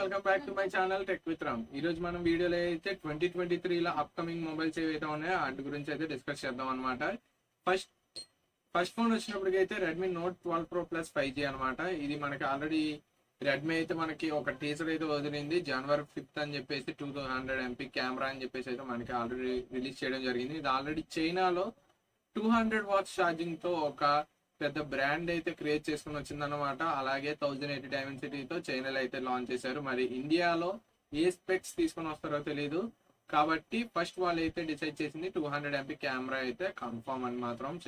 Welcome back to my channel tech with Ram. ఈ రోజు మనం వీడియోలో అయితే 2023 లో అప్కమింగ్ మొబైల్స్ ఏవైతే ఉన్నాయో వాటి గురించి అయితే డిస్కస్ చేద్దాం అనమాట. ఫస్ట్ ఫస్ట్ ఫోన్ వచ్చినప్పటికైతే Redmi note 12 pro plus 5G అనమాట. ఇది మనకి ఆల్రెడీ రెడ్మీ అయితే మనకి ఒక టీజర్ అయితే వదిలింది జనవరి 5th అని చెప్పేసి 200 MP కెమెరా అని చెప్పేసి అయితే మనకి ఆల్రెడీ రిలీజ్ చేయడం జరిగింది. ఇది ఆల్రెడీ చైనాలో 200 వాట్స్ ఛార్జింగ్ తో ఒక పెద్ద బ్రాండ్ అయితే క్రియేట్ చేసుకుని వచ్చిందనమాట. అలాగే 1080 డైమెన్సిటీతో చైనాలో అయితే లాంచ్ చేశారు. మరి ఇండియాలో ఏ స్పెక్స్ తీసుకొని వస్తారో తెలియదు కాబట్టి ఫస్ట్ వాళ్ళు అయితే డిసైడ్ చేసింది 200 MP కెమెరా అయితే కన్ఫర్మ్ అని మాత్రం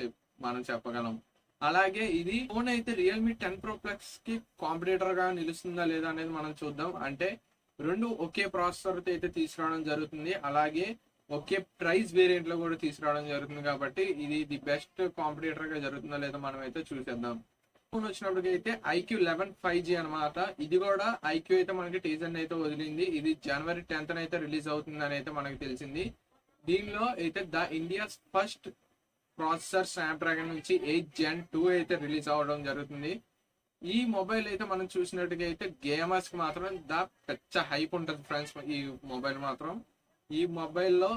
మనం చెప్పగలం. అలాగే ఇది ఫోన్ అయితే రియల్మీ 10 Pro Plus కి కాంపిటేటర్ గా నిలుస్తుందా లేదా అనేది మనం చూద్దాం. అంటే రెండు ఒకే ప్రాసెసర్ అయితే తీసుకురావడం జరుగుతుంది, అలాగే ఒకే ప్రైస్ వేరియంట్ లో కూడా తీసుకురావడం జరుగుతుంది. కాబట్టి ఇది ది బెస్ట్ కాంపిటేటర్ గా జరుగుతుందో లేదో మనం అయితే చూసేద్దాం. ఫోన్ వచ్చినప్పటికి అయితే iQOO 5G అనమాట. ఇది కూడా ఐక్యూ అయితే మనకి టీజర్ అయితే వదిలింది. ఇది జనవరి 10th అయితే రిలీజ్ అవుతుంది అని అయితే మనకి తెలిసింది. దీనిలో అయితే the India's first processor Snapdragon నుంచి 8 Gen 2 అయితే రిలీజ్ అవ్వడం జరుగుతుంది. ఈ మొబైల్ అయితే మనం చూసినట్టుగా అయితే గేమర్స్ కి మాత్రం పెద్ద హైప్ ఉంటుంది ఫ్రెండ్స్. ఈ మొబైల్ మాత్రం ఈ మొబైల్లో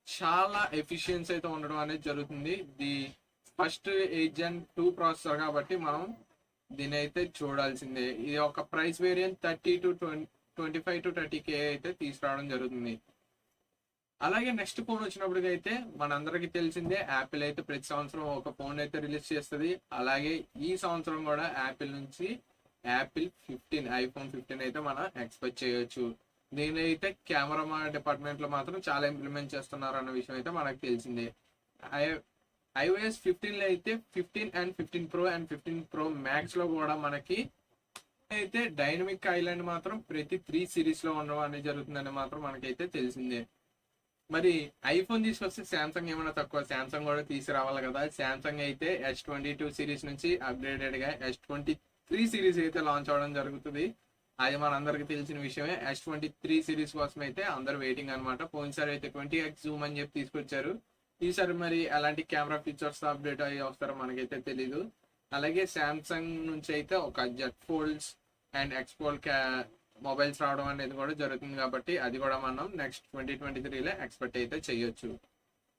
చాలా ఎఫిషియన్సీ అయితే ఉండడం అనేది జరుగుతుంది. ది ఫస్ట్ 8 Gen 2 ప్రాసెసర్ కాబట్టి మనం దీని అయితే చూడాల్సిందే. ఇది ఒక ప్రైస్ వేరియంట్ 25 to 30K అయితే తీసుకురావడం జరుగుతుంది. అలాగే నెక్స్ట్ ఫోన్ వచ్చినప్పటికి అయితే మనందరికి తెలిసిందే యాపిల్ అయితే ప్రతి సంవత్సరం ఒక ఫోన్ అయితే రిలీజ్ చేస్తుంది. అలాగే ఈ సంవత్సరం కూడా యాపిల్ నుంచి యాపిల్ 15 iPhone 15 అయితే మనం ఎక్స్పెక్ట్ చేయొచ్చు. దీని అయితే కెమెరా డిపార్ట్మెంట్ లో మాత్రం చాలా ఇంప్లిమెంట్ చేస్తున్నారు అన్న విషయం అయితే మనకు తెలిసిందే. iOS 15 లో అయితే 15 and 15 Pro and 15 Pro Max లో కూడా మనకి అయితే డైనమిక్ ఐలాండ్ మాత్రం ప్రతి 3 సిరీస్ లో ఉండడం అనేది జరుగుతుందని మాత్రం మనకైతే తెలిసిందే. మరి ఐఫోన్ తీసుకొస్తే శాంసంగ్ ఏమైనా తక్కువ, శాంసంగ్ కూడా తీసుకురావాలి కదా. శాంసంగ్ అయితే S22 సిరీస్ నుంచి అప్గ్రేడెడ్ గా S23 సిరీస్ అయితే లాంచ్ అవడం జరుగుతుంది. అది మనందరికి తెలిసిన విషయమే. S23 సిరీస్ కోసం అయితే అందరు వెయిటింగ్ అనమాట. పోయినసారి అయితే 20x జూమ్ అని చెప్పి తీసుకొచ్చారు. ఈసారి మరి అలాంటి కెమెరా ఫీచర్స్ అప్డేట్ అయ్యి వస్తారో మనకైతే తెలీదు. అలాగే శాంసంగ్ నుంచి అయితే ఒక జెట్ ఫోల్డ్స్ అండ్ ఎక్స్పోల్డ్ మొబైల్స్ రావడం అనేది కూడా జరుగుతుంది. కాబట్టి అది కూడా మనం నెక్స్ట్ 2023లో ఎక్స్పెక్ట్ అయితే చేయొచ్చు.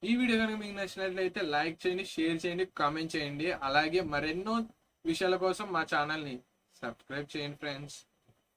ఈ వీడియో కనుక మీకు నచ్చినట్లయితే లైక్ చేయండి, షేర్ చేయండి, కామెంట్ చేయండి. అలాగే మరెన్నో విషయాల కోసం మా ఛానల్ని సబ్స్క్రైబ్ చేయండి ఫ్రెండ్స్.